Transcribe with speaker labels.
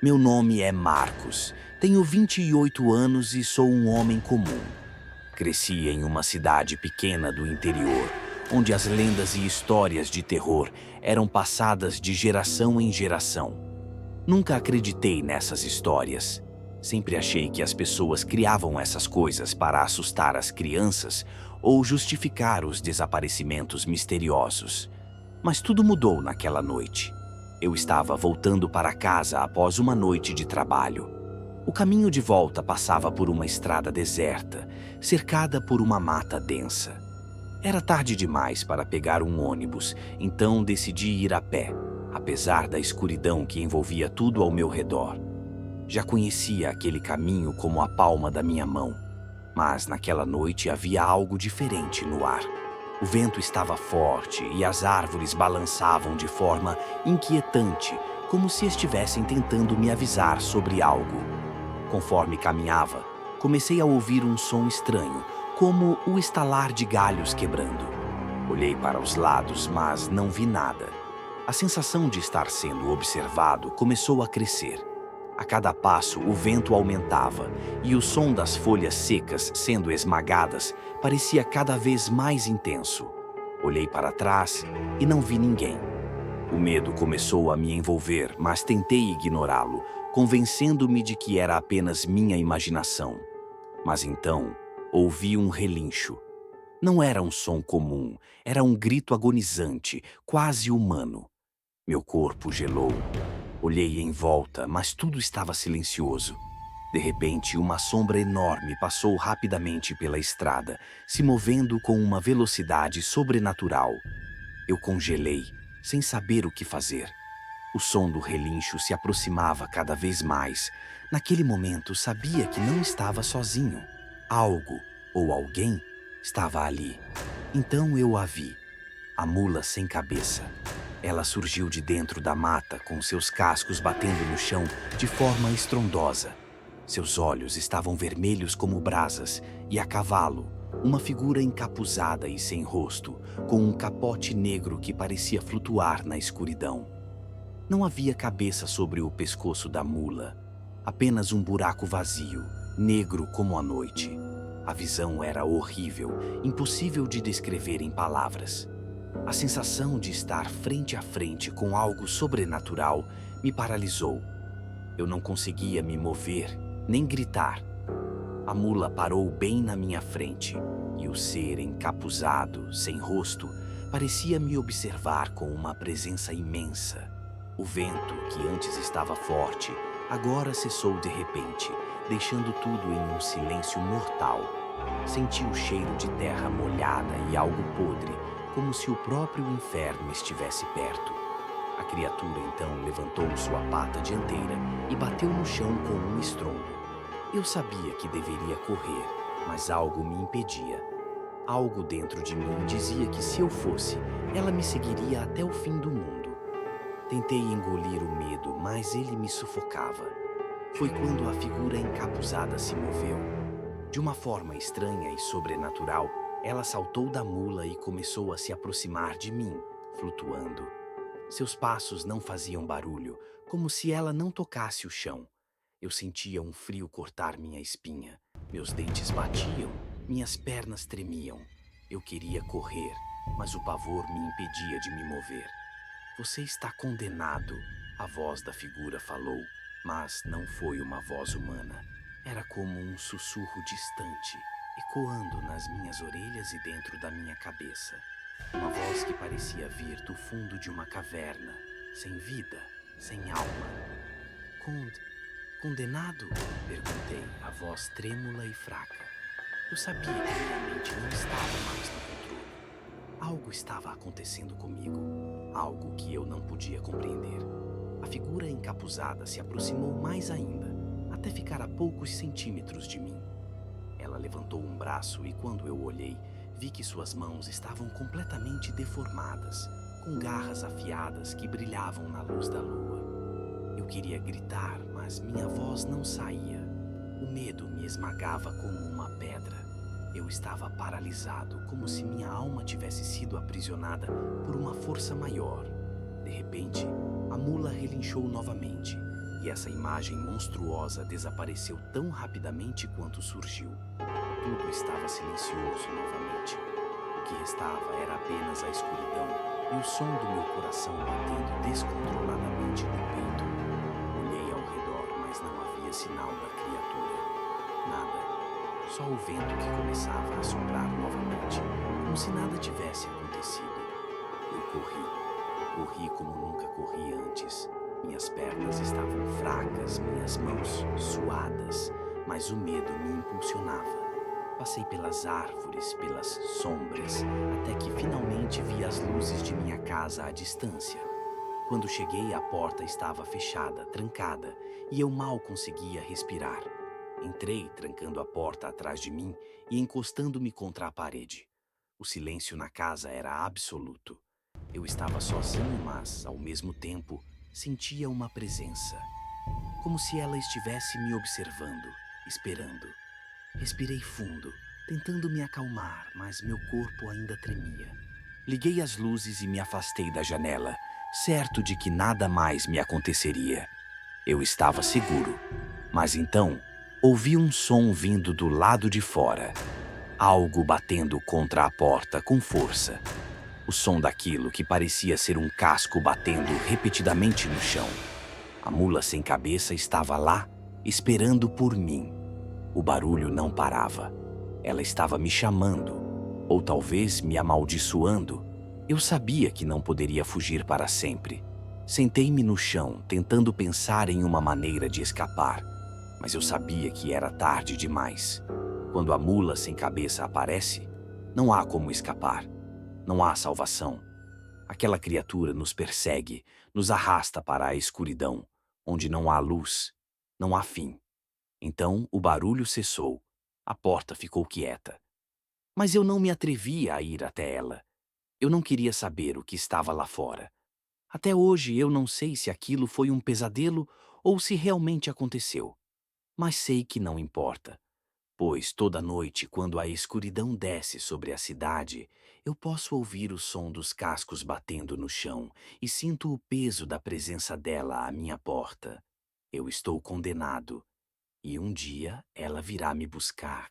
Speaker 1: Meu nome é Marcos, tenho 28 anos e sou um homem comum. Cresci em uma cidade pequena do interior, onde as lendas e histórias de terror eram passadas de geração em geração. Nunca acreditei nessas histórias. Sempre achei que as pessoas criavam essas coisas para assustar as crianças ou justificar os desaparecimentos misteriosos. Mas tudo mudou naquela noite. Eu estava voltando para casa após uma noite de trabalho. O caminho de volta passava por uma estrada deserta, cercada por uma mata densa. Era tarde demais para pegar um ônibus, então decidi ir a pé, apesar da escuridão que envolvia tudo ao meu redor. Já conhecia aquele caminho como a palma da minha mão, mas naquela noite havia algo diferente no ar. O vento estava forte e as árvores balançavam de forma inquietante, como se estivessem tentando me avisar sobre algo. Conforme caminhava, comecei a ouvir um som estranho, como o estalar de galhos quebrando. Olhei para os lados, mas não vi nada. A sensação de estar sendo observado começou a crescer. A cada passo, o vento aumentava e o som das folhas secas sendo esmagadas parecia cada vez mais intenso. Olhei para trás e não vi ninguém. O medo começou a me envolver, mas tentei ignorá-lo, convencendo-me de que era apenas minha imaginação. Mas então, ouvi um relincho. Não era um som comum, era um grito agonizante, quase humano. Meu corpo gelou. Olhei em volta, mas tudo estava silencioso. De repente, uma sombra enorme passou rapidamente pela estrada, se movendo com uma velocidade sobrenatural. Eu congelei, sem saber o que fazer. O som do relincho se aproximava cada vez mais. Naquele momento, sabia que não estava sozinho. Algo, ou alguém, estava ali. Então eu a vi. A mula sem cabeça. Ela surgiu de dentro da mata, com seus cascos batendo no chão de forma estrondosa. Seus olhos estavam vermelhos como brasas, e a cavalo, uma figura encapuzada e sem rosto, com um capote negro que parecia flutuar na escuridão. Não havia cabeça sobre o pescoço da mula, apenas um buraco vazio, negro como a noite. A visão era horrível, impossível de descrever em palavras. A sensação de estar frente a frente com algo sobrenatural me paralisou. Eu não conseguia me mover, nem gritar. A mula parou bem na minha frente, e o ser encapuzado, sem rosto, parecia me observar com uma presença imensa. O vento, que antes estava forte, agora cessou de repente, deixando tudo em um silêncio mortal. Senti o cheiro de terra molhada e algo podre, como se o próprio inferno estivesse perto. A criatura então levantou sua pata dianteira e bateu no chão com um estrondo. Eu sabia que deveria correr, mas algo me impedia. Algo dentro de mim dizia que se eu fosse, ela me seguiria até o fim do mundo. Tentei engolir o medo, mas ele me sufocava. Foi quando a figura encapuzada se moveu. De uma forma estranha e sobrenatural, ela saltou da mula e começou a se aproximar de mim, flutuando. Seus passos não faziam barulho, como se ela não tocasse o chão. Eu sentia um frio cortar minha espinha. Meus dentes batiam, minhas pernas tremiam. Eu queria correr, mas o pavor me impedia de me mover. Você está condenado, a voz da figura falou, mas não foi uma voz humana. Era como um sussurro distante, ecoando nas minhas orelhas e dentro da minha cabeça. Uma voz que parecia vir do fundo de uma caverna, sem vida, sem alma. Condenado? Perguntei, a voz trêmula e fraca. Eu sabia que minha mente não estava mais no controle. Algo estava acontecendo comigo, algo que eu não podia compreender. A figura encapuzada se aproximou mais ainda, até ficar a poucos centímetros de mim. Ela levantou um braço e quando eu olhei, vi que suas mãos estavam completamente deformadas, com garras afiadas que brilhavam na luz da lua. Eu queria gritar, mas minha voz não saía. O medo me esmagava como uma pedra. Eu estava paralisado, como se minha alma tivesse sido aprisionada por uma força maior. De repente, a mula relinchou novamente, e essa imagem monstruosa desapareceu tão rapidamente quanto surgiu. Tudo estava silencioso novamente. O que restava era apenas a escuridão e o som do meu coração batendo descontroladamente no peito. Olhei ao redor, mas não havia sinal da criatura. Nada. Só o vento que começava a soprar novamente, como se nada tivesse acontecido. Eu corri como nunca corri antes. Minhas pernas estavam fracas, minhas mãos suadas, mas o medo me impulsionava. Passei pelas árvores, pelas sombras, até que finalmente vi as luzes de minha casa à distância. Quando cheguei, a porta estava fechada, trancada, e eu mal conseguia respirar. Entrei, trancando a porta atrás de mim e encostando-me contra a parede. O silêncio na casa era absoluto. Eu estava sozinho, mas, ao mesmo tempo, sentia uma presença. Como se ela estivesse me observando, esperando. Respirei fundo, tentando me acalmar, mas meu corpo ainda tremia. Liguei as luzes e me afastei da janela, certo de que nada mais me aconteceria. Eu estava seguro, mas então ouvi um som vindo do lado de fora. Algo batendo contra a porta com força. O som daquilo que parecia ser um casco batendo repetidamente no chão. A mula sem cabeça estava lá, esperando por mim. O barulho não parava. Ela estava me chamando, ou talvez me amaldiçoando. Eu sabia que não poderia fugir para sempre. Sentei-me no chão, tentando pensar em uma maneira de escapar, mas eu sabia que era tarde demais. Quando a mula sem cabeça aparece, não há como escapar. Não há salvação. Aquela criatura nos persegue, nos arrasta para a escuridão, onde não há luz, não há fim. Então o barulho cessou. A porta ficou quieta. Mas eu não me atrevia a ir até ela. Eu não queria saber o que estava lá fora. Até hoje eu não sei se aquilo foi um pesadelo ou se realmente aconteceu. Mas sei que não importa, pois toda noite, quando a escuridão desce sobre a cidade, eu posso ouvir o som dos cascos batendo no chão e sinto o peso da presença dela à minha porta. Eu estou condenado, e um dia ela virá me buscar.